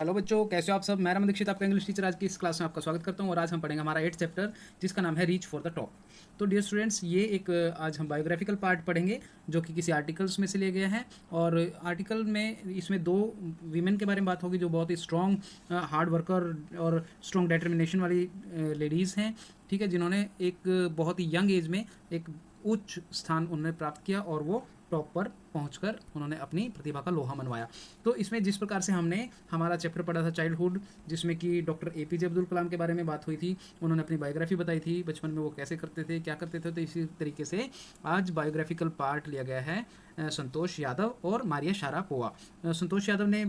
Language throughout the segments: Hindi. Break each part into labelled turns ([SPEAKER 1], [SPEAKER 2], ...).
[SPEAKER 1] हेलो बच्चों, कैसे हो आप सब। मैं रमन दीक्षित, आपका इंग्लिश टीचर। आज की इस क्लास में आपका स्वागत करता हूं और आज हम पढ़ेंगे हमारा 8th चैप्टर, जिसका नाम है रीच फॉर द टॉप। तो डियर स्टूडेंट्स, ये एक आज हम बायोग्राफिकल पार्ट पढ़ेंगे जो कि किसी आर्टिकल्स में से लिया गया है। और आर्टिकल में इसमें दो वीमेन के बारे में बात होगी जो बहुत ही स्ट्रॉन्ग हार्ड वर्कर और स्ट्रॉन्ग डिटर्मिनेशन वाली लेडीज़ हैं, ठीक है, जिन्होंने एक बहुत ही यंग एज में एक उच्च स्थान उन्होंने प्राप्त किया और वो टॉप पर पहुंचकर उन्होंने अपनी प्रतिभा का लोहा मनवाया। तो इसमें जिस प्रकार से हमने हमारा चैप्टर पढ़ा था चाइल्डहुड, जिसमें कि डॉक्टर एपीजे अब्दुल कलाम के बारे में बात हुई थी, उन्होंने अपनी बायोग्राफी बताई थी, बचपन में वो कैसे करते थे, क्या करते थे। तो इसी तरीके से आज बायोग्राफिकल पार्ट लिया गया है संतोष यादव और मारिया शारापोवा। संतोष यादव ने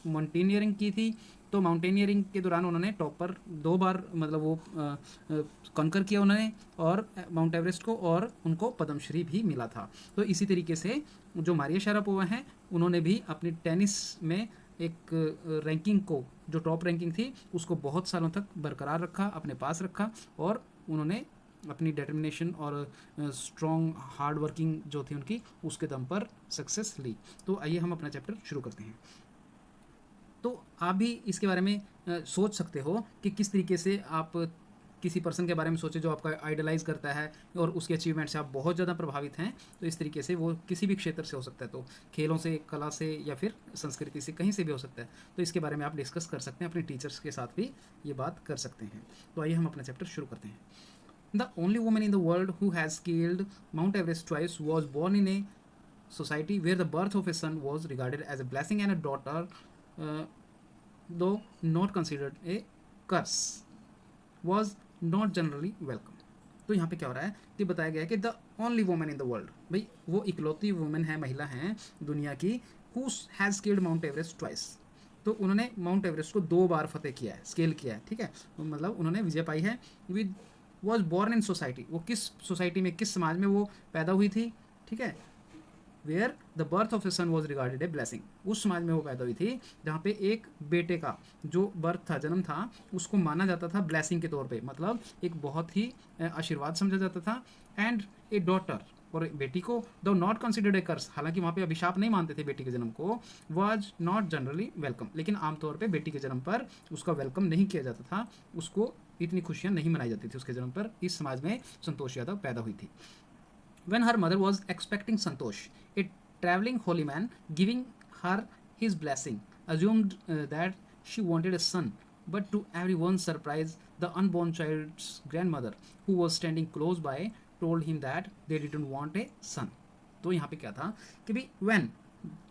[SPEAKER 1] माउंटेनियरिंग की थी, तो माउंटेनियरिंग के दौरान उन्होंने टॉप पर 2 बार मतलब वो कॉन्कर किया उन्होंने, और माउंट एवरेस्ट को, और उनको पद्मश्री भी मिला था। तो इसी तरीके से जो मारिया शारापोवा हैं, उन्होंने भी अपनी टेनिस में एक रैंकिंग को, जो टॉप रैंकिंग थी, उसको बहुत सालों तक बरकरार रखा, अपने पास रखा, और उन्होंने अपनी डिटर्मिनेशन और स्ट्रॉन्ग हार्ड वर्किंग जो थी उनकी, उसके दम पर सक्सेस ली। तो आइए हम अपना चैप्टर शुरू करते हैं। तो आप भी इसके बारे में सोच सकते हो कि किस तरीके से आप किसी पर्सन के बारे में सोचें जो आपका आइडलाइज करता है और उसके अचीवमेंट से आप बहुत ज़्यादा प्रभावित हैं। तो इस तरीके से वो किसी भी क्षेत्र से हो सकता है, तो खेलों से, कला से, या फिर संस्कृति से, कहीं से भी हो सकता है। तो इसके बारे में आप डिस्कस कर सकते हैं, अपने टीचर्स के साथ भी ये बात कर सकते हैं। तो आइए हम अपना चैप्टर शुरू करते हैं। The only woman in the world who has scaled mount Everest twice was born in a society where the birth of a son was regarded as a blessing and a daughter, uh, though not considered a curse, was not generally welcome। तो यहाँ पे क्या हो रहा है कि बताया गया है कि the only woman in the world, भाई वो इकलौती वुमन है, महिला हैं दुनिया की, who has scaled mount Everest twice. तो उन्होंने माउंट एवरेस्ट को 2 बार फतेह किया है, स्केल किया है, ठीक है, मतलब उन्होंने विजय पाई है। With was born in society, वो किस सोसाइटी में, किस समाज में वो पैदा हुई थी, ठीक है, where the birth of a son was regarded a blessing. उस समाज में वो पैदा हुई थी जहाँ पे एक बेटे का जो बर्थ था, जन्म था, उसको माना जाता था ब्लेसिंग के तौर पे, मतलब एक बहुत ही आशीर्वाद समझा जाता था। एंड ए डॉटर, और बेटी को, दो नॉट कंसिडर्ड ए कर्स, हालांकि वहाँ पे अभिशाप नहीं मानते थे बेटी के जन्म को, वाज नॉट जनरली वेलकम, लेकिन आमतौर पे बेटी के जन्म पर उसका वेलकम नहीं किया जाता था, उसको इतनी खुशियाँ नहीं मनाई जाती थी उसके जन्म पर। इस समाज में संतोष यादव पैदा हुई थी। When her mother was expecting Santosh, a traveling holy man, giving her his blessing, assumed that she wanted a son. But to everyone's surprise, the unborn child's grandmother, who was standing close by, told him that they didn't want a son. तो यहाँ पे क्या था कि भाई when,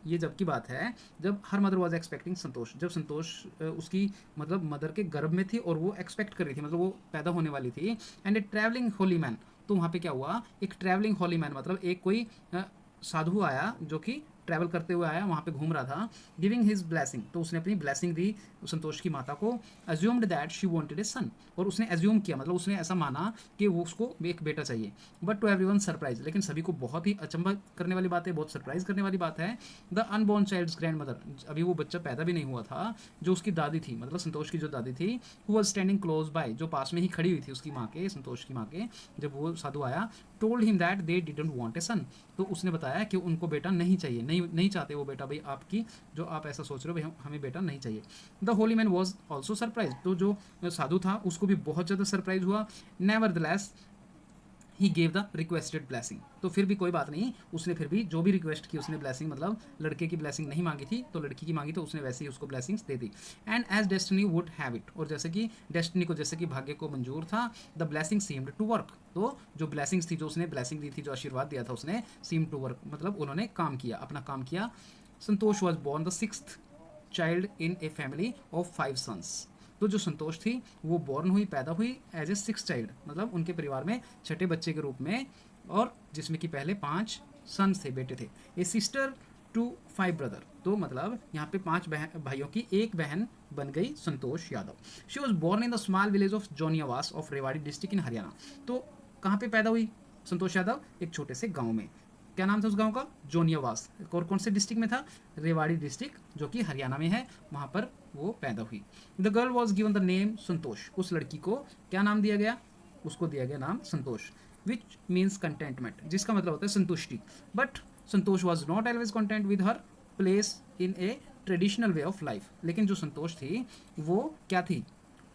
[SPEAKER 1] ये जब की बात है जब हर मदर वॉज एक्सपेक्टिंग संतोष, जब संतोष उसकी मतलब मदर के गर्भ में थी और वो एक्सपेक्ट कर रही थी, मतलब वो पैदा होने वाली थी। And A travelling Holi man, तो वहाँ पे क्या हुआ, एक ट्रैवलिंग होली मैन मतलब एक कोई साधु आया जो कि ट्रैवल करते हुए आया, वहाँ पे घूम रहा था। गिविंग हिज ब्लेसिंग, तो उसने अपनी ब्लेसिंग दी संतोष की माता को। Assumed that she wanted a son, और उसने अज्यूम किया, मतलब उसने ऐसा माना कि वो उसको एक बेटा चाहिए। बट टू एवरीवन सरप्राइज, लेकिन सभी को बहुत ही अचंभा करने वाली बात है, बहुत सरप्राइज करने वाली बात है, the unborn child's grandmother, अभी वो बच्चा पैदा भी नहीं हुआ था, जो उसकी दादी थी, मतलब संतोष की जो दादी थी, who was standing close by, जो पास में ही खड़ी हुई थी उसकी माँ के, संतोष की माँ के, जब वो साधु आया, told him that they didn't want a son, तो उसने बताया कि उनको बेटा नहीं चाहिए, नहीं चाहते वो बेटा, भाई आपकी जो आप ऐसा सोच रहे हो, भाई हमें बेटा नहीं चाहिए। The Holi man was also surprise, तो जो साधु था उसको भी बहुत ज़्यादा सरप्राइज हुआ। Nevertheless he gave the requested blessing, तो फिर भी कोई बात नहीं, उसने फिर भी जो भी रिक्वेस्ट की उसने ब्लेसिंग, मतलब लड़के की ब्लेसिंग नहीं मांगी थी तो लड़की की मांगी, तो उसने वैसे ही उसको ब्लेसिंग्स दे दी। And as destiny would have it, और जैसे कि डेस्टिनी को, जैसे कि भाग्य को मंजूर था, the blessing seemed to work, तो जो ब्लेसिंग्स थी, जो उसने ब्लेसिंग दी थी, जो आशीर्वाद दिया था उसने, सीम टू वर्क, मतलब उन्होंने काम किया, अपना काम किया। Santosh was born the 6th child in a family of 5 sons, तो जो संतोष थी वो बॉर्न हुई, पैदा हुई एज ए 6th चाइल्ड, मतलब उनके परिवार में छठे बच्चे के रूप में, और जिसमें कि पहले 5 सन्स थे, बेटे थे। ए सिस्टर टू 5 ब्रदर, तो मतलब यहाँ पे 5 भाइयों की एक बहन बन गई Santosh Yadav. She was born in the small village of Joniyawas of Rewari district in Haryana, तो कहाँ पे पैदा हुई संतोष यादव, एक छोटे से गाँव में। क्या नाम था उस गांव का, जोनियावास, और कौन से डिस्ट्रिक्ट में था, रेवाड़ी डिस्ट्रिक्ट, जो कि हरियाणा में है, वहाँ पर वो पैदा हुई। The girl was given the name Santosh, उस लड़की को क्या नाम दिया गया, उसको दिया गया नाम संतोष, विच मीन्स कंटेंटमेंट, जिसका मतलब होता है संतुष्टि। But Santosh was not always content with her place in A traditional way of life. लेकिन जो संतोष थी वो क्या थी,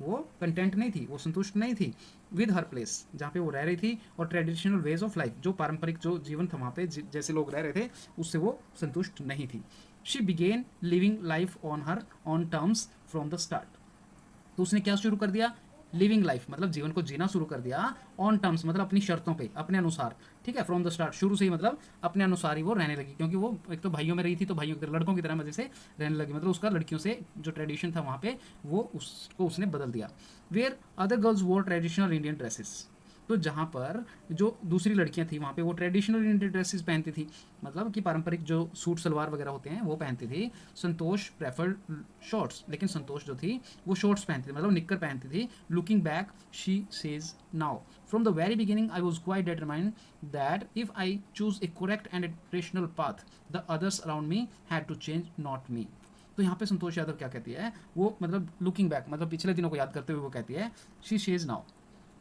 [SPEAKER 1] वो कंटेंट नहीं थी, वो संतुष्ट नहीं थी विद हर प्लेस, जहाँ पे वो रह रही थी, और ट्रेडिशनल वेज ऑफ लाइफ, जो पारंपरिक जो जीवन था वहाँ पे जैसे लोग रह रहे थे उससे वो संतुष्ट नहीं थी। She began living life on her own terms from the start. तो उसने क्या शुरू कर दिया, लिविंग लाइफ मतलब जीवन को जीना शुरू कर दिया, ऑन टर्म्स मतलब अपनी शर्तों पे, अपने अनुसार, ठीक है, फ्रॉम द स्टार्ट, शुरू से ही मतलब अपने अनुसार ही वो रहने लगी, क्योंकि वो एक तो भाइयों में रही थी तो भाइयों की लड़कों की तरह मजे से रहने लगी, मतलब उसका लड़कियों से जो ट्रेडिशन था वहाँ पे वो उसको उसने बदल दिया। वेयर अदर गर्ल्स वोर ट्रेडिशनल इंडियन ड्रेसेस, तो जहाँ पर जो दूसरी लड़कियाँ थी वहाँ पे वो ट्रेडिशनल इंडियन ड्रेसेस पहनती थी, मतलब कि पारंपरिक जो सूट सलवार वगैरह होते हैं वो पहनती थी। संतोष प्रेफर्ड शॉर्ट्स, लेकिन संतोष जो थी वो शॉर्ट्स पहनती थी, मतलब निक्कर पहनती थी। Looking back she says now, from the very beginning I was quite determined that if I choose a correct and a rational path the others around me had to change, not me. तो यहाँ पे संतोष यादव क्या कहती है, वो मतलब लुकिंग बैक मतलब पिछले दिनों को याद करते हुए वो कहती है, she says now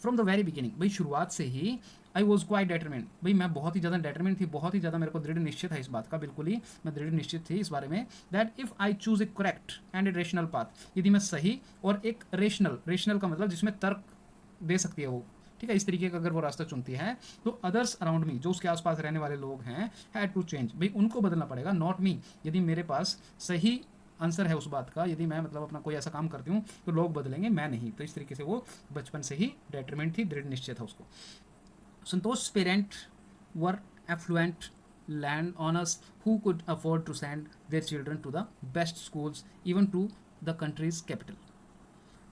[SPEAKER 1] from the very beginning, भाई शुरुआत से ही आई वॉज क्वाइट डेटरमेंट, भाई मैं बहुत ही ज़्यादा डेटरमेंट थी, बहुत ही ज़्यादा मेरे को दृढ़ निश्चित है इस बात का, बिल्कुल ही मैं दृढ़ निश्चित थी इस बारे में, that if I choose a correct and a rational path, यदि मैं सही और एक रेशनल, रेशनल का मतलब जिसमें तर्क दे सकती है वो, ठीक है, इस तरीके का अगर वो रास्ता चुनती है, तो अदर्स अराउंड मी जो उसके आसपास रहने वाले लोग हैं हैड टू चेंज, भाई उनको बदलना पड़ेगा, नॉट मी। यदि मेरे पास सही आंसर है उस बात का, यदि मैं मतलब अपना कोई ऐसा काम करती हूँ तो लोग बदलेंगे, मैं नहीं। तो इस तरीके से वो बचपन से ही डेटरमेंट थी, दृढ़ निश्चय था उसको। Santosh parent were affluent land owners who could afford to send their children to the best schools even to the country's capital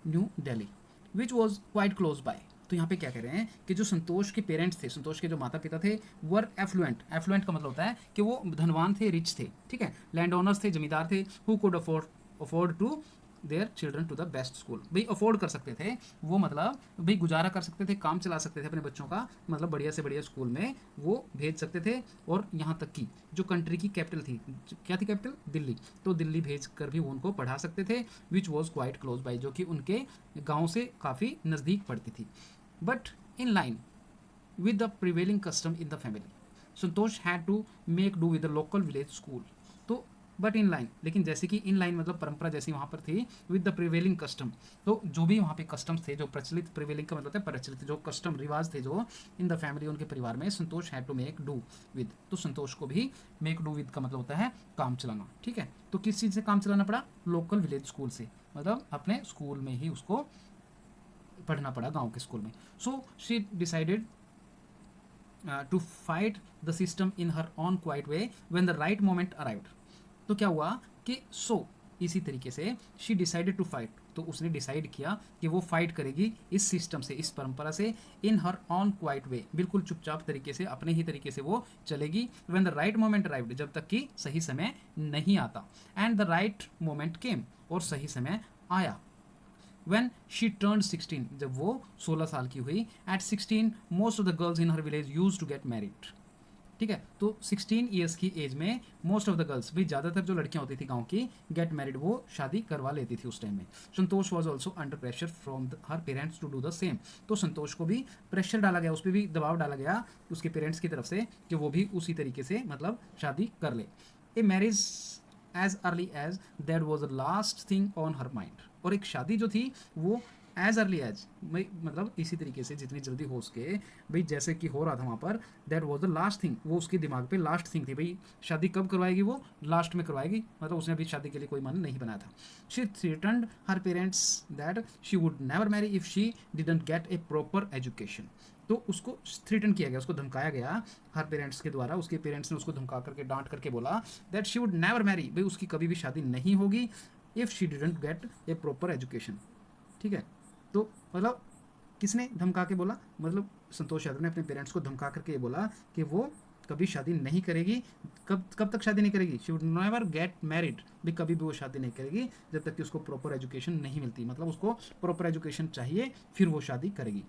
[SPEAKER 1] new Delhi which was quite close by. तो यहाँ पे क्या कह रहे हैं कि जो संतोष के पेरेंट्स थे, संतोष के जो माता पिता थे, वर एफ्लुएंट, एफ्लुएंट का मतलब होता है कि वो धनवान थे, रिच थे, ठीक है, लैंड ओनर्स थे, जमींदार थे, who could afford to their children to the best school, भाई अफोर्ड कर सकते थे वो, मतलब भाई गुजारा कर सकते थे, काम चला सकते थे अपने बच्चों का, मतलब बढ़िया से बढ़िया स्कूल में वो भेज सकते थे। और यहाँ तक कि जो कंट्री की कैपिटल थी, क्या थी कैपिटल, दिल्ली, तो दिल्ली भेज कर भी वो उनको पढ़ा सकते थे, विच वॉज क्वाइट क्लोज बाई, जो कि उनके गाँव से काफ़ी नज़दीक पड़ती थी। But in line with the prevailing custom in the family, Santosh had to make do with the local village school। तो बट इन लाइन, लेकिन जैसे कि इन लाइन मतलब परंपरा जैसी वहाँ पर थी, विद द प्रिवेलिंग कस्टम, तो जो भी वहाँ पे कस्टम्स थे, जो प्रचलित, प्रिवेलिंग का मतलब है प्रचलित, जो कस्टम रिवाज थे जो इन द फैमिली उनके परिवार में, Santosh had to make do with, तो संतोष को भी मेक डू विद का मतलब होता है काम चलाना, ठीक है। तो किस चीज़ से काम चलाना पड़ा, लोकल विलेज स्कूल से, मतलब अपने स्कूल में ही उसको पढ़ना पड़ा, गाँव के स्कूल में। So she decided to fight the system in her own quiet way when the right moment arrived. तो क्या हुआ कि इसी तरीके से शी डिसाइडेड टू फाइट, तो उसने डिसाइड किया कि वो फाइट करेगी इस सिस्टम से, इस परंपरा से, इन हर ऑन क्वाइट वे, बिल्कुल चुपचाप तरीके से, अपने ही तरीके से वो चलेगी, when the right moment arrived, जब तक कि सही समय नहीं आता, एंड द राइट मोमेंट केम, और सही समय आया, when she turned 16, जब वो 16 साल की हुई। at 16 most of the girls in her village used to get married, ठीक है, तो 16 ईयर्स की एज में मोस्ट ऑफ द गर्ल्स, भाई ज़्यादातर जो लड़कियां होती थी गांव की, गेट मैरिड, वो शादी करवा लेती थी उस टाइम में। Santosh was also under pressure from her parents to do the same, तो संतोष को भी प्रेशर डाला गया, उस पर भी दबाव डाला गया उसके पेरेंट्स की तरफ से कि वो भी उसी तरीके से मतलब शादी कर ले। A marriage age early age that was the last thing on her mind, और एक शादी जो थी वो एज अर्ली एज, भाई मतलब इसी तरीके से जितनी जल्दी हो सके, भाई जैसे कि हो रहा था वहाँ पर, that was the last thing, वो उसके दिमाग पे लास्ट थिंग थी, भाई शादी कब करवाएगी, वो लास्ट में करवाएगी, मतलब उसने अभी शादी के लिए कोई मन नहीं बनाया था। She threatened her parents that she would never marry if she didn't get a proper education, तो उसको थ्रेटन किया गया, उसको धमकाया गया हर पेरेंट्स के द्वारा, उसके पेरेंट्स ने उसको धमका करके, डांट करके बोला that she would never marry, भाई उसकी कभी भी शादी नहीं होगी, if she didn't get a proper education, ठीक है। तो मतलब किसने धमका के बोला, मतलब संतोष यादव ने अपने पेरेंट्स को धमका करके ये बोला कि वो कभी शादी नहीं करेगी, कब तक शादी नहीं करेगी, she would never get married, भी कभी भी वो शादी नहीं करेगी जब तक कि उसको प्रॉपर एजुकेशन नहीं मिलती, मतलब उसको प्रॉपर एजुकेशन चाहिए फिर वो शादी करेगी।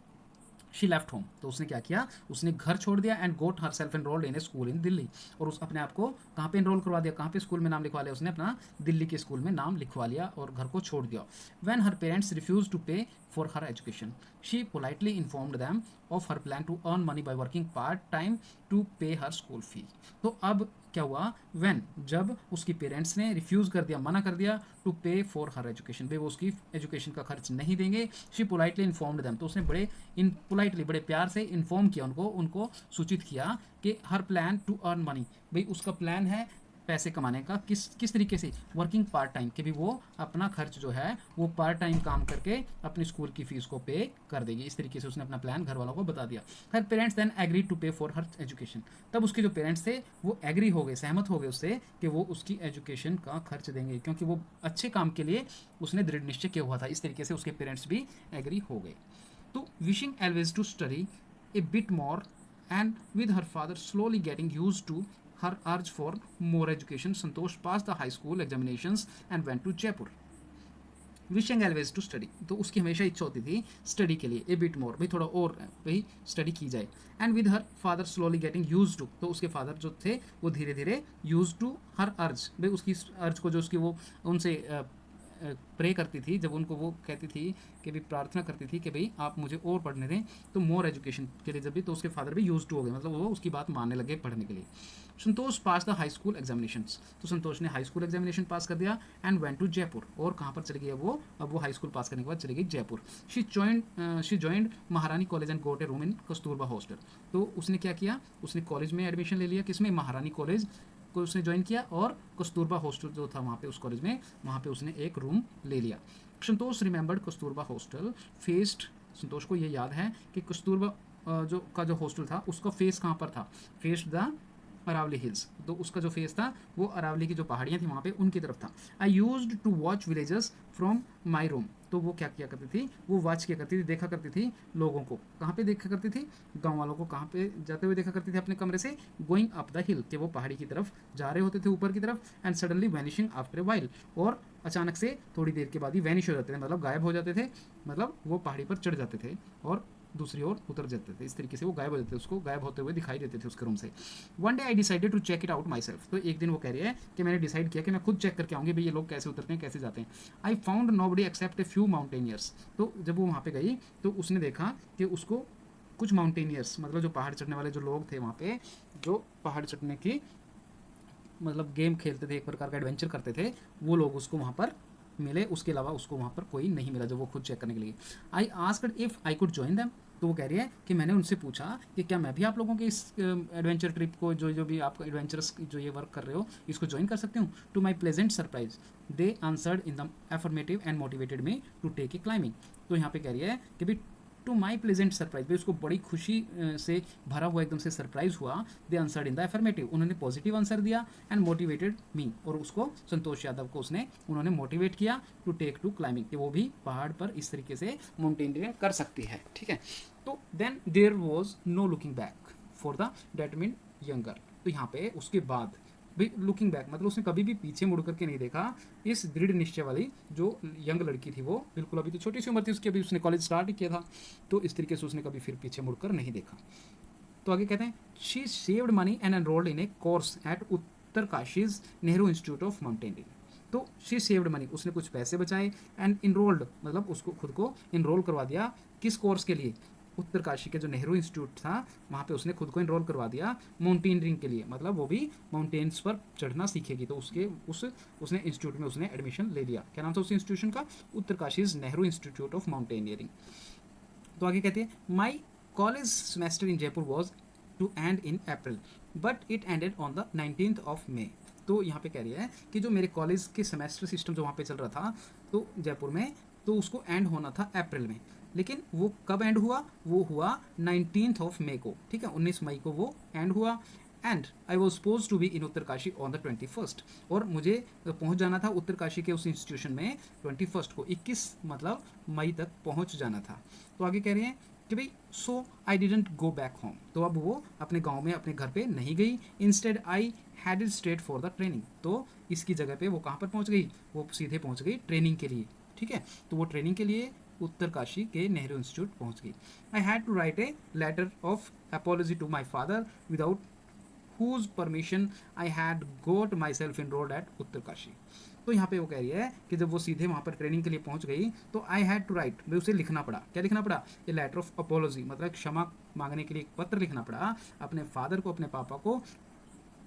[SPEAKER 1] शी लेफ्ट होम, तो उसने क्या किया, उसने घर छोड़ दिया, and got herself enrolled in a school in Delhi, और उस अपने आप को कहाँ पे एनरोल करवा दिया, कहाँ पे स्कूल में नाम लिखवा लिया, उसने अपना दिल्ली के स्कूल में नाम लिखवा लिया और घर को छोड़ दिया। When her parents refuse to pay for her education, she politely informed them of her plan to earn money by working part time to pay her school fee. तो अब क्या हुआ, व्हेन जब उसकी पेरेंट्स ने रिफ्यूज़ कर दिया, मना कर दिया to pay for her education, वे वो उसकी एजुकेशन का खर्च नहीं देंगे। शी पोलाइटली इन्फॉर्म्ड देम, तो उसने बड़े पोलाइटली बड़े प्यार से इन्फॉर्म किया उनको, उनको सूचित किया कि हर प्लान टू अर्न मनी, भाई उसका प्लान है पैसे कमाने का, किस तरीके से, वर्किंग पार्ट टाइम, कि भी वो अपना खर्च जो है वो पार्ट टाइम काम करके अपनी स्कूल की फीस को पे कर देगी। इस तरीके से उसने अपना प्लान घर वालों को बता दिया। हर parents then agree to pay for her education, तब उसके जो पेरेंट्स थे वो एग्री हो गए, सहमत हो गए उससे कि वो उसकी एजुकेशन का खर्च देंगे, क्योंकि वो अच्छे काम के लिए उसने दृढ़ निश्चय किया हुआ था। इस तरीके से उसके पेरेंट्स भी एग्री हो गए। तो wishing always to study a bit more and with her father slowly getting used to her urge for more education, Santosh passed the high school examinations and went to Jaipur. Wishing always to study, तो उसकी हमेशा इच्छा होती थी स्टडी के लिए, ए बिट मोर, भाई थोड़ा और भाई स्टडी की जाए। And with her father slowly getting used to, तो उसके फादर जो थे वो धीरे धीरे यूज टू हर अर्ज, भाई उसकी अर्ज को, जो उसकी वो उनसे प्रे करती थी, जब उनको वो कहती थी कि भी प्रार्थना करती थी कि भाई आप मुझे और पढ़ने दें, तो मोर एजुकेशन के लिए जब भी, तो उसके फादर भी यूज टू हो गए, मतलब वो उसकी बात मानने लगे पढ़ने के लिए। संतोष पास द हाई स्कूल एग्जामिनेशंस, तो संतोष ने हाई स्कूल एग्जामिनेशन पास कर दिया। एंड वेंट टू जयपुर, और कहाँ पर चली गई वो, अब वो हाई स्कूल पास करने के बाद चली गई Jaipur. She joined Maharani college and got a room in Kasturba hostel, तो उसने क्या किया, उसने कॉलेज में एडमिशन ले लिया, किसमें, महारानी कॉलेज को उसने ज्वाइन किया, और कस्तूरबा हॉस्टल जो था वहाँ पे उस कॉलेज में, वहाँ पे उसने एक रूम ले लिया। संतोष रिमेंबर्ड कस्तूरबा हॉस्टल फेस्ड, संतोष को ये याद है कि कस्तूरबा जो हॉस्टल था उसका फेस कहाँ पर था, फेस्ड द अरावली हिल्स, तो उसका जो फेस था वो अरावली की जो पहाड़ियाँ थी वहाँ पे उनकी तरफ था। I used to watch villagers from my room, तो वो क्या किया करती थी, वो वॉच किया करती थी, देखा करती थी लोगों को, कहाँ पे देखा करती थी, गांव वालों को कहाँ पे जाते हुए देखा करती थी अपने कमरे से, गोइंग अप द हिल, कि वो पहाड़ी की तरफ जा रहे होते थे, ऊपर की तरफ। And suddenly vanishing after a while, और अचानक से थोड़ी देर के बाद ही वैनिश हो जाते थे, मतलब गायब हो जाते थे, मतलब वो पहाड़ी पर चढ़ जाते थे और दूसरी ओर उतर जाते थे, इस तरीके से वो गायब हो जाते थे, उसको गायब होते हुए दिखाई देते थे उसके रूम से। One day I decided to check it out myself, तो एक दिन वो कह रही है कि मैंने डिसाइड किया कि मैं खुद चेक करके आऊँगी भाई ये लोग कैसे उतरते हैं, कैसे जाते हैं। I found nobody except a few mountaineers, तो जब वो वहाँ पे गई तो उसने देखा कि उसको कुछ माउंटेनियर्स, मतलब जो पहाड़ चढ़ने वाले जो लोग थे वहाँ पे, जो पहाड़ चढ़ने की मतलब गेम खेलते थे, एक प्रकार का एडवेंचर करते थे, वो लोग उसको वहाँ पर मिले, उसके अलावा उसको वहाँ पर कोई नहीं मिला जो वो खुद चेक करने के लिए। I asked if I could join them, तो वो कह रही है कि मैंने उनसे पूछा कि क्या मैं भी आप लोगों के इस एडवेंचर ट्रिप को, जो भी आप एडवेंचरस जो ये वर्क कर रहे हो, इसको ज्वाइन कर सकती हूँ। To my pleasant surprise they answered in the affirmative and motivated me to take a climbing, तो यहाँ पे कह रही है कि भाई टू माई प्लेजेंट सरप्राइज, भाई उसको बड़ी खुशी से भरा हुआ एकदम से सरप्राइज हुआ। दे आंसर्ड इन द एफर्मेटिव, उन्होंने पॉजिटिव आंसर दिया। एंड मोटिवेटेड मी, और उसको संतोष यादव को उन्होंने मोटिवेट किया टू टेक टू क्लाइंबिंग, कि वो भी पहाड़ पर इस तरीके से माउंटेनियरिंग कर सकती है, ठीक है। तो then there was no looking back for the determined younger, तो यहाँ पे उसके बाद भाई लुकिंग बैक मतलब उसने कभी भी पीछे मुड़ करके नहीं देखा, इस दृढ़ निश्चय वाली जो यंग लड़की थी, वो बिल्कुल अभी तो छोटी सी उम्र थी उसकी, अभी उसने कॉलेज स्टार्ट किया था, तो इस तरीके से उसने कभी फिर पीछे मुड़कर नहीं देखा। तो आगे कहते हैं she saved money and enrolled in a course at Uttarkashi's Nehru institute of mountaineering, तो शी सेव्ड मनी, उसने कुछ पैसे बचाए, एंड इनरोल्ड मतलब उसको खुद को इनरोल करवा दिया, किस कोर्स के लिए, उत्तरकाशी के जो नेहरू इंस्टीट्यूट था वहाँ पे उसने खुद को इनरोल करवा दिया माउंटेनियरिंग के लिए, मतलब वो भी माउंटेन्स पर चढ़ना सीखेगी, तो उसने इंस्टीट्यूट में उसने एडमिशन ले लिया। क्या नाम था उस इंस्टीट्यूशन का, Uttarkashi Nehru institute of mountaineering. तो आगे कहते हैं my college semester in Jaipur was to end in April but it ended on the 19th of May, तो यहाँ पे कह रही है कि जो मेरे कॉलेज के सेमेस्टर सिस्टम जो वहाँ पे चल रहा था तो जयपुर में, तो उसको एंड होना था अप्रैल में, लेकिन वो कब एंड हुआ, वो हुआ 19th of May को, ठीक है, 19 मई को वो एंड हुआ। And I was suppose to be in Uttarkashi on the 21st, और मुझे पहुंच जाना था उत्तरकाशी के उस इंस्टीट्यूशन में 21 को, 21 मतलब मई तक पहुंच जाना था। तो आगे कह रहे हैं कि भाई so I didn't go back home, तो अब वो अपने गांव में अपने घर पे नहीं गई, instead I had straight for the training, तो इसकी जगह पे वो कहाँ पर पहुंच गई, वो सीधे पहुंच गई ट्रेनिंग के लिए, ठीक है, तो वो ट्रेनिंग के लिए उत्तरकाशी के नेहरू इंस्टीट्यूट पहुंच गई। I had to write a letter of apology to my father without whose permission I had got myself enrolled at Uttarkashi, तो यहाँ पे वो कह रही है कि जब वो सीधे वहाँ पर ट्रेनिंग के लिए पहुँच गई तो आई हैड टू राइट, भाई उसे लिखना पड़ा, क्या लिखना पड़ा, ये लेटर ऑफ अपॉलॉजी मतलब क्षमा मांगने के लिए एक पत्र लिखना पड़ा अपने फादर को, अपने पापा को,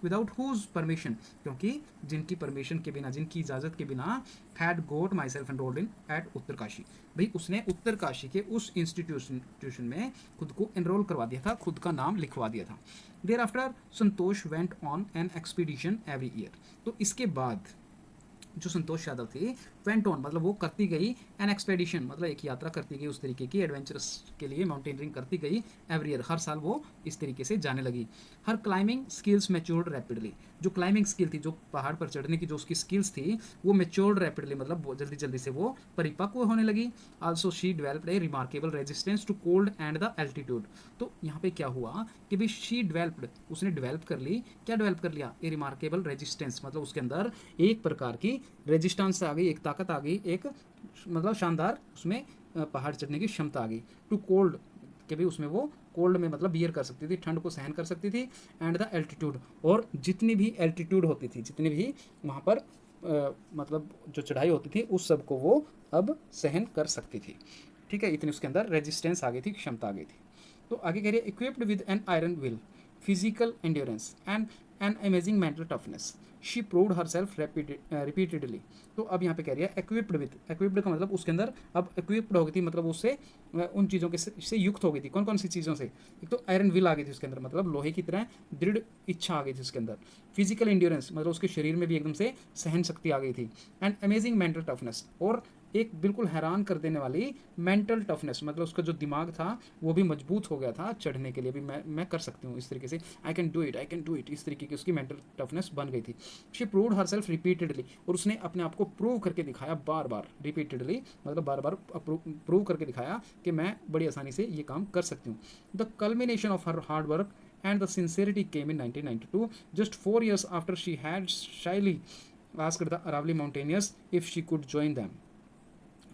[SPEAKER 1] विदाउट हुज परमिशन, क्योंकि जिनकी परमिशन के बिना, जिनकी इजाज़त के बिना had got myself enrolled in at Uttarkashi, भाई उसने उत्तरकाशी के उस इंस्टीट्यूशन में खुद को एनरोल करवा दिया था, खुद का नाम लिखवा दिया था। Thereafter Santosh went on an expedition every year, तो इसके बाद जो संतोष यादव थी वेंट ऑन मतलब वो करती गई एन एक्सपेडिशन, मतलब एक यात्रा करती गई उस तरीके की एडवेंचरस के लिए, माउंटेनियरिंग करती गई एवरी ईयर, हर साल वो इस तरीके से जाने लगी। हर क्लाइंबिंग स्किल्स मैच्योर्ड रैपिडली, जो क्लाइंबिंग स्किल थी, जो पहाड़ पर चढ़ने की जो उसकी स्किल्स थी वो मैच्योर्ड रैपिडली, मतलब जल्दी जल्दी से वो परिपक्व होने लगी। Also she developed a remarkable resistance to cold and the altitude, तो यहाँ पे क्या हुआ कि भाई शी डेवलप्ड, उसने डेवलप कर ली, क्या डेवलप कर लिया, ए रिमार्केबल रेजिस्टेंस, मतलब उसके अंदर एक प्रकार की रेजिस्टेंस आ गई, एक ताकत आ गई, एक मतलब शानदार उसमें पहाड़ चढ़ने की क्षमता आ गई। टू कोल्ड, कि भाई उसमें वो कोल्ड में मतलब बियर कर सकती थी, ठंड को सहन कर सकती थी, एंड द एल्टीट्यूड, और जितनी भी एल्टीट्यूड होती थी, जितनी भी वहाँ पर मतलब जो चढ़ाई होती थी उस सब को वो अब सहन कर सकती थी। ठीक है, इतनी उसके अंदर रेजिस्टेंस आ गई थी, क्षमता आ गई थी। तो आगे कह रही है equipped with an iron will, physical endurance and an amazing mental toughness, she proved her self repeatedly. तो अब यहाँ पे कह रही है इक्विप्ड विद, इक्विप्ड का मतलब उसके अंदर अब इक्विप्ड हो गई थी, मतलब उससे उन चीज़ों के से युक्त हो गई थी। कौन कौन सी चीज़ों से, एक तो आयरन विल आ गई थी उसके अंदर, मतलब लोहे की तरह दृढ़ इच्छा आ गई थी उसके अंदर। फिजिकल इंड्योरेंस मतलब उसके शरीर में भी एकदम से सहन शक्ति आ गई थी। एंड अमेजिंग मेंटल टफनेस, और एक बिल्कुल हैरान कर देने वाली मेंटल टफनेस, मतलब उसका जो दिमाग था वो भी मजबूत हो गया था चढ़ने के लिए, भी मैं कर सकती हूँ इस तरीके से, आई कैन डू इट, इस तरीके की उसकी मेंटल टफनेस बन गई थी। She proved her self repeatedly, और उसने अपने आप को प्रूव करके दिखाया बार बार, रिपीटेडली मतलब बार बार प्रूव करके दिखाया कि मैं बड़ी आसानी से ये काम कर सकती हूँ। The culmination of her hard work and the sincerity came in 1992, just 4 years after she had shyly asked the Aravalli mountaineers if she could join them.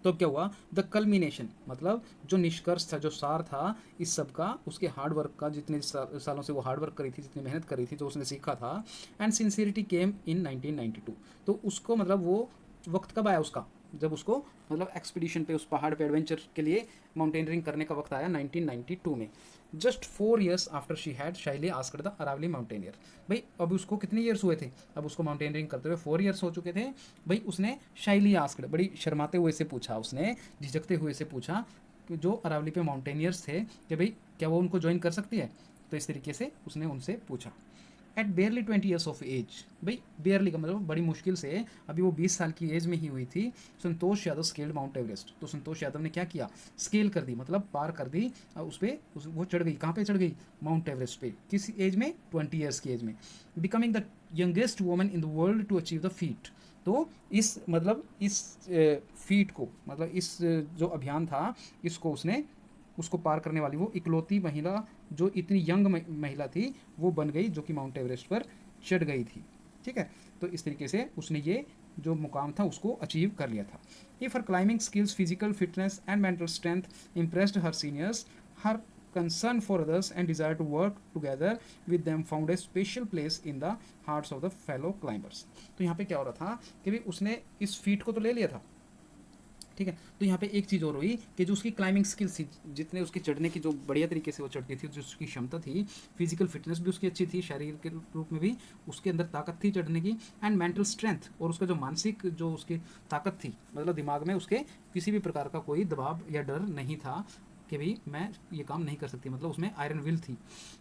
[SPEAKER 1] तो क्या हुआ, द कल्मिनेशन मतलब जो निष्कर्ष था, जो सार था इस सब का, उसके हार्ड वर्क का, जितने सालों से वो हार्ड वर्क करी थी, जितनी मेहनत करी थी, जो उसने सीखा था, एंड सिंसियरिटी केम इन 1992, तो उसको मतलब वो वक्त कब आया उसका, जब उसको मतलब एक्सपीडिशन पे, उस पहाड़ पे एडवेंचर के लिए माउंटेनियरिंग करने का वक्त आया 1992 में। Just 4 years after she had shyly asked the Aravalli mountaineer, भाई अब उसको कितने ईयर्स हुए थे, अब उसको माउंटेनियरिंग करते हुए 4 years हो चुके थे। भाई उसने शाइली आस्क्ड, बड़ी शर्माते हुए से पूछा, उसने झिझकते हुए से पूछा कि जो अरावली पे माउंटेनियर्स थे कि भाई क्या वो उनको ज्वाइन कर सकती है, तो इस तरीके से उसने उनसे पूछा। At barely 20 years of age, भाई बेयरली का मतलब बड़ी मुश्किल से, अभी वो 20 साल की एज में ही हुई थी, Santosh Yadav scaled mount Everest, तो संतोष यादव ने क्या किया, स्केल कर दी, मतलब पार कर दी, उस पर वो चढ़ गई, कहाँ पे चढ़ गई, माउंट एवरेस्ट पे, किस एज में, 20 years की एज में, becoming the youngest woman in the world to achieve the feat. तो इस मतलब इस फीट को, मतलब इस जो अभियान था इसको उसने, उसको पार करने वाली वो इकलौती महिला, जो इतनी यंग महिला थी वो बन गई, जो कि माउंट एवरेस्ट पर चढ़ गई थी। ठीक है, तो इस तरीके से उसने ये जो मुकाम था उसको अचीव कर लिया था। If her climbing skills, physical fitness and mental strength impressed her seniors, her concern for others and desire to work together with them found a special place in the hearts of the fellow climbers। तो यहाँ पे क्या हो रहा था कि भाई उसने इस फीट को तो ले लिया था, ठीक है, तो यहाँ पे एक चीज़ और हुई कि जो उसकी क्लाइंबिंग स्किल्स थी, जितने उसकी चढ़ने की जो बढ़िया तरीके से वो चढ़ती थी, जो उसकी क्षमता थी, फिजिकल फिटनेस भी उसकी अच्छी थी, शारीरिक के रूप में भी उसके अंदर ताकत थी चढ़ने की, एंड मेंटल स्ट्रेंथ, और उसका जो मानसिक जो उसकी ताकत थी, मतलब दिमाग में उसके किसी भी प्रकार का कोई दबाव या डर नहीं था कि भाई मैं ये काम नहीं कर सकती, मतलब उसमें आयरन विल थी।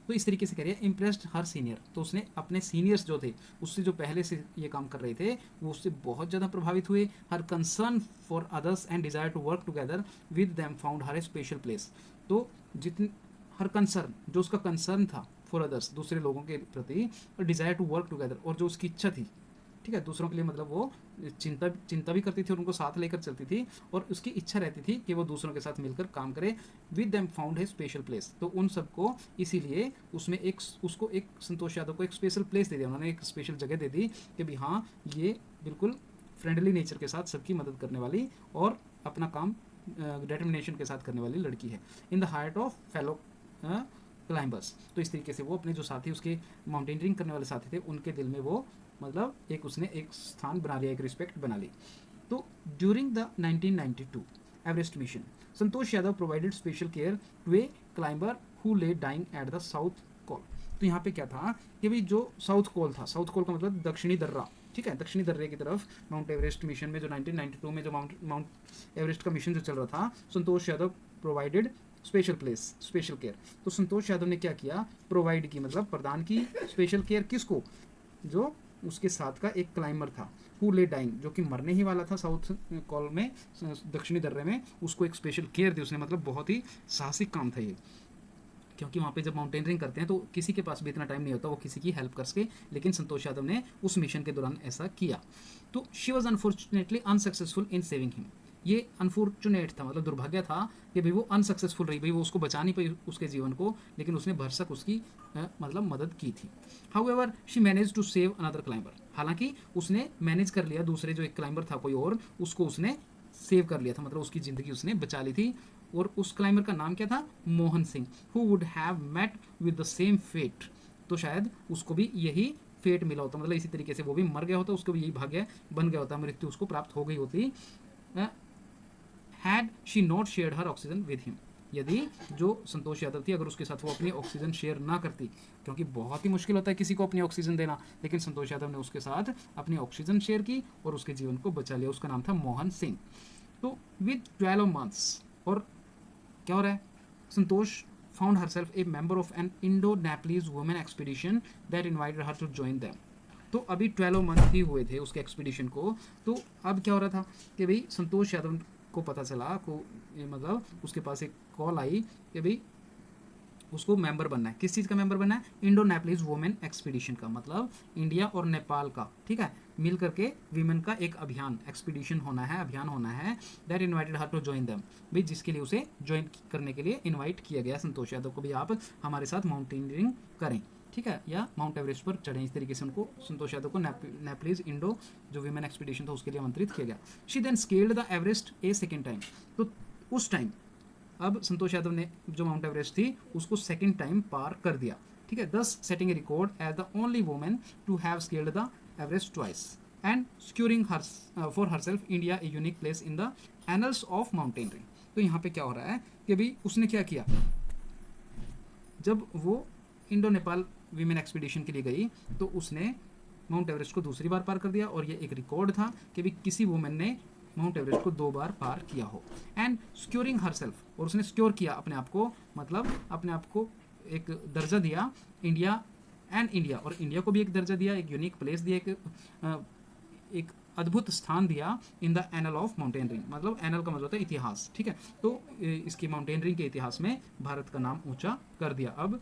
[SPEAKER 1] तो इस तरीके से कह रही है इम्प्रेस्ड हर सीनियर, तो उसने अपने सीनियर्स जो थे उससे, जो पहले से ये काम कर रहे थे, वो उससे बहुत ज़्यादा प्रभावित हुए। Her concern for others and desire to work together with them found her a special place. तो जितनी हर कंसर्न, जो उसका कंसर्न था फॉर अदर्स, दूसरे लोगों के प्रति, और डिज़ायर टू वर्क टुगेदर, और जो उसकी इच्छा थी, ठीक है, दूसरों के लिए, मतलब वो चिंता भी करती थी और उनको साथ लेकर चलती थी, और उसकी इच्छा रहती थी कि वो दूसरों के साथ मिलकर काम करे। विद देम फाउंड है स्पेशल प्लेस, तो उन सबको इसीलिए उसमें उसको एक संतोष यादव को एक स्पेशल प्लेस दे दिया, उन्होंने एक स्पेशल जगह दे दी कि भाई हाँ ये बिल्कुल फ्रेंडली नेचर के साथ सबकी मदद करने वाली और अपना काम डिटर्मिनेशन के साथ करने वाली लड़की है। In the heart of fellow climbers, तो इस तरीके से वो अपने जो साथी, उसके माउंटेनियरिंग करने वाले साथी थे, उनके दिल में वो मतलब एक उसने एक स्थान बना लिया, एक रिस्पेक्ट बना ली। तो during the 1992 Everest mission, Santosh Yadav provided special care to a climber who lay dying at the south col. तो यहाँ पे क्या था कि भाई जो साउथ पोल था, साउथ पोल का मतलब दक्षिणी दर्रा, ठीक है, दक्षिणी दर्रे की तरफ माउंट एवरेस्ट मिशन में जो 1992 में जो माउंट एवरेस्ट का मिशन जो चल रहा था, संतोष यादव प्रोवाइडेड स्पेशल केयर। तो संतोष यादव ने क्या किया, प्रोवाइड की मतलब प्रदान की स्पेशल केयर किसको, जो उसके साथ का एक क्लाइंबर था, हु ले डाइंग, जो कि मरने ही वाला था साउथ कॉल में, दक्षिणी दर्रे में, उसको एक स्पेशल केयर दी उसने। मतलब बहुत ही साहसिक काम था ये, क्योंकि वहाँ पे जब माउंटेनियरिंग करते हैं तो किसी के पास भी इतना टाइम नहीं होता वो किसी की हेल्प कर सके, लेकिन संतोष यादव ने उस मिशन के दौरान ऐसा किया। तो she was unfortunately unsuccessful in saving him. ये अनफॉर्चुनेट था, मतलब दुर्भाग्य था कि भाई वो अनसक्सेसफुल रही, भाई वो उसको बचा नहीं पाई उसके जीवन को, लेकिन उसने भरसक उसकी मतलब मदद की थी। However she manage to save another climber, हालांकि उसने मैनेज कर लिया, दूसरे जो एक क्लाइंबर था कोई और, उसको उसने सेव कर लिया था, मतलब उसकी ज़िंदगी उसने बचा ली थी। और उस क्लाइंबर का नाम क्या था, Mohan Singh, who would have met with the same fate. तो शायद उसको भी यही फेट मिला होता, मतलब इसी तरीके से वो भी मर गया होता, उसको भी यही भाग्य बन गया होता, मृत्यु उसको प्राप्त हो गई होती, had she not shared her oxygen with him. यदि जो संतोष यादव थी अगर उसके साथ वो अपनी ऑक्सीजन शेयर ना करती, क्योंकि बहुत ही मुश्किल होता है किसी को अपनी ऑक्सीजन देना, लेकिन संतोष यादव ने उसके साथ अपनी ऑक्सीजन शेयर की और उसके जीवन को बचा लिया। उसका नाम था मोहन सिंह। तो विद 12 मंथ्स, और क्या हो रहा है, Santosh found herself a member of an Indo Nepalese women expedition that invited her to join them. तो अभी 12 मंथ ही हुए थे उसके एक्सपीडिशन को। तो अब क्या हो रहा था कि भाई संतोष यादव को पता चला को, मतलब उसके पास एक कॉल आई कि भाई उसको मेंबर बनना है। किस चीज़ का मेंबर बनना है, इंडो नेपलीज वुमेन एक्सपीडिशन का, मतलब इंडिया और नेपाल का, ठीक है, मिल करके वीमेन का एक अभियान, एक्सपीडिशन होना है, अभियान होना है। That invited her to join them, भाई जिसके लिए उसे ज्वाइन करने के लिए इनवाइट किया गया संतोष यादव को, भी आप हमारे साथ माउंटेनियरिंग करें, ठीक है, या माउंट एवरेस्ट पर चढ़ें। इस तरीके से उनको संतोष यादव को नेपलीज इंडो जो वीमेन एक्सपीडिशन था उसके लिए आमंत्रित किया गया। She then scaled the Everest a second time. तो उस टाइम अब संतोष यादव ने जो माउंट एवरेस्ट थी उसको सेकेंड टाइम पार कर दिया, ठीक है, thus setting a record as the only women to have scaled the Everest twice and securing her for herself India a unique place in the annals of mountaineering. तो यहाँ पे क्या हो रहा है कि भाई उसने क्या किया, जब वो इंडो नेपाल वीमेन एक्सपीडिशन के लिए गई तो उसने माउंट एवरेस्ट को दूसरी बार पार कर दिया, और ये एक रिकॉर्ड था कि भी किसी वुमेन ने माउंट एवरेस्ट को 2 बार पार किया हो। एंड सिक्योरिंग हरसेल्फ, और उसने सिक्योर किया अपने आप को, मतलब अपने आप को एक दर्जा दिया, इंडिया एंड इंडिया, और इंडिया को भी एक दर्जा दिया, एक यूनिक प्लेस दिया, एक अद्भुत स्थान दिया in the anal of mountaineering. मतलब एनल का मतलब होता है इतिहास, ठीक है, तो इसकी माउंटेनियरिंग के इतिहास में भारत का नाम ऊंचा कर दिया अब,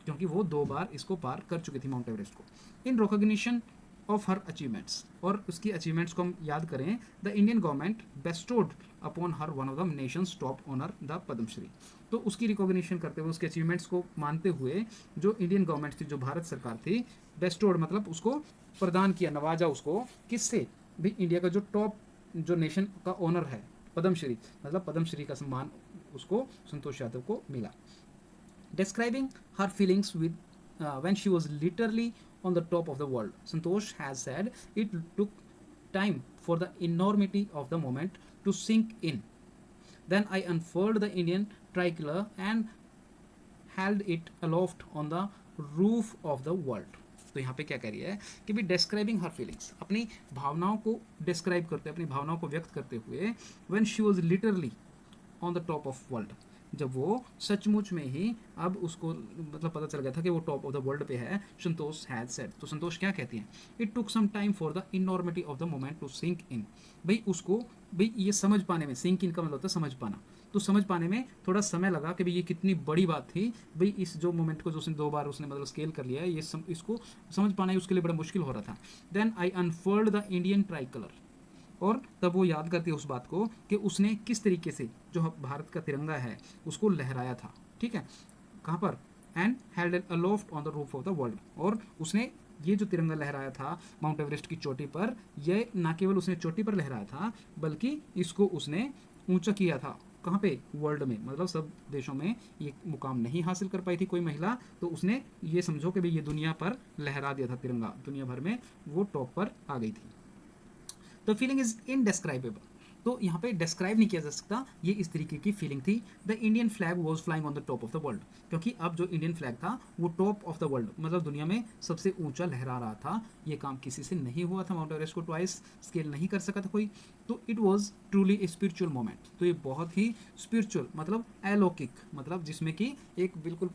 [SPEAKER 1] क्योंकि वो 2 बार इसको पार कर चुकी थी माउंट एवरेस्ट को। In recognition of her achievements, और उसकी अचीवमेंट्स को हम याद करें, the Indian government bestowed upon her one of the nation's top honour the Padmashri. तो उसकी रिकॉग्निशन करते हुए, उसके अचीवमेंट्स को मानते हुए, जो इंडियन गवर्नमेंट थी, जो भारत सरकार थी, बेस्टोड मतलब उसको प्रदान किया, नवाजा उसको, किससे भी, इंडिया का जो टॉप जो नेशन का ऑनर है, पद्मश्री, मतलब पद्मश्री का सम्मान उसको संतोष यादव को मिला। Describing her feelings with when she was literally on the top of the world, Santosh has said, "It took time for the enormity of the moment to sink in. Then I unfurled the Indian tricolor and held it aloft on the roof of the world." तो यहाँ पे क्या कह रही है कि भी डिस्क्राइबिंग हर फीलिंग्स, अपनी भावनाओं को डिस्क्राइब करते, अपनी भावनाओं को व्यक्त करते हुए, when she was literally on the top of world, जब वो सचमुच में ही अब उसको मतलब पता चल गया था कि वो टॉप ऑफ द वर्ल्ड पे है, संतोष हैड सेड। तो संतोष क्या कहती हैं, it took some time for the enormity of the moment to sink in. भाई उसको भाई ये समझ पाने में, सिंक इन का मतलब होता है समझ पाना, तो समझ पाने में थोड़ा समय लगा कि भाई ये कितनी बड़ी बात थी, भाई इस जो मोमेंट को जो उसने 2 बार उसने मतलब स्केल कर लिया है, ये इसको समझ पाना ही उसके लिए बड़ा मुश्किल हो रहा था। Then I unfurled the Indian tricolour, और तब वो याद करती है उस बात को कि उसने किस तरीके से जो भारत का तिरंगा है उसको लहराया था, ठीक है, कहाँ पर, and held it aloft on the roof of the world, और उसने ये जो तिरंगा लहराया था माउंट एवरेस्ट की चोटी पर, ये ना केवल उसने चोटी पर लहराया था बल्कि इसको उसने ऊंचा किया था, कहाँ पे, वर्ल्ड में, मतलब सब देशों में ये मुकाम नहीं हासिल कर पाई थी कोई महिला, तो उसने ये समझो कि भाई ये दुनिया पर लहरा दिया था तिरंगा, दुनिया भर में वो टॉप पर आ गई थी। The feeling is indescribable. तो यहाँ पे डिस्क्राइब नहीं किया जा सकता, ये इस तरीके की फीलिंग थी। The Indian flag was flying on the top of the world, क्योंकि अब जो इंडियन फ्लैग था वो टॉप ऑफ द वर्ल्ड मतलब दुनिया में सबसे ऊंचा लहरा रहा था। ये काम किसी से नहीं हुआ था, माउंट एवरेस्ट को ट्वाइस स्केल नहीं कर सका था कोई। तो it was truly a spiritual moment, तो ये बहुत ही स्पिरिचुअल मतलब अलौकिक, मतलब जिसमें कि एक बिल्कुल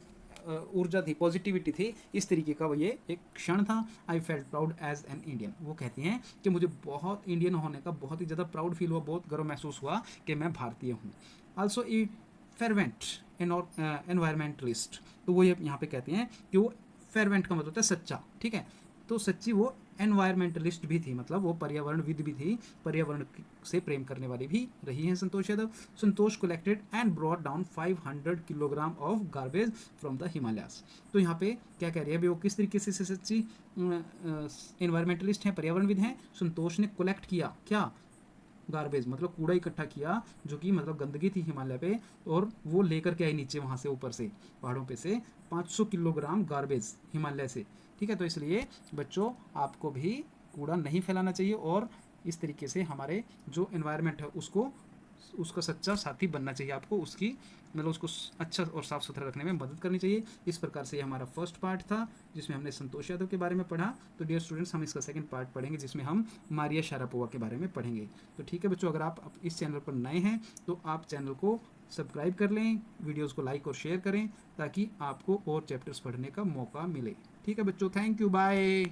[SPEAKER 1] ऊर्जा थी, पॉजिटिविटी थी, इस तरीके का वो ये एक क्षण था। I felt proud as an Indian, वो कहती हैं कि मुझे बहुत इंडियन होने का बहुत ही ज़्यादा प्राउड फील हुआ, बहुत गर्व महसूस हुआ कि मैं भारतीय हूँ। आल्सो ई फेरवेंट एनवायरमेंटलिस्ट, तो वो ये यहाँ पे कहते हैं कि वो फेरवेंट का मतलब होता है सच्चा, ठीक है, तो सच्ची वो एनवायरमेंटलिस्ट भी थी, मतलब वो पर्यावरणविद भी थी, पर्यावरण से प्रेम करने वाली भी रही हैं Santosh Yadav. Santosh collected and brought down 500 kilogram of garbage from the Himalayas. तो यहाँ पे क्या कह रही है, वो किस तरीके से सच्ची एनवायरमेंटलिस्ट हैं, पर्यावरणविद हैं। संतोष ने कलेक्ट किया क्या, गार्बेज मतलब कूड़ा इकट्ठा किया, जो कि मतलब गंदगी थी हिमालय पे, और वो लेकर के आई नीचे वहाँ से ऊपर से पहाड़ों पे से 500 किलोग्राम गार्बेज हिमालय से, ठीक है। तो इसलिए बच्चों आपको भी कूड़ा नहीं फैलाना चाहिए और इस तरीके से हमारे जो एनवायरनमेंट है उसको उसका सच्चा साथी बनना चाहिए आपको, उसकी मतलब उसको अच्छा और साफ़ सुथरा रखने में मदद करनी चाहिए। इस प्रकार से ये हमारा फर्स्ट पार्ट था जिसमें हमने संतोष यादव के बारे में पढ़ा। तो डियर स्टूडेंट्स, हम इसका सेकंड पार्ट पढ़ेंगे जिसमें हम मारिया शारापोवा के बारे में पढ़ेंगे। तो ठीक है बच्चों, अगर आप इस चैनल पर नए हैं तो आप चैनल को सब्सक्राइब कर लें, वीडियोज़ को लाइक और शेयर करें ताकि आपको और चैप्टर्स पढ़ने का मौका मिले। ठीक है बच्चों, थैंक यू, बाय।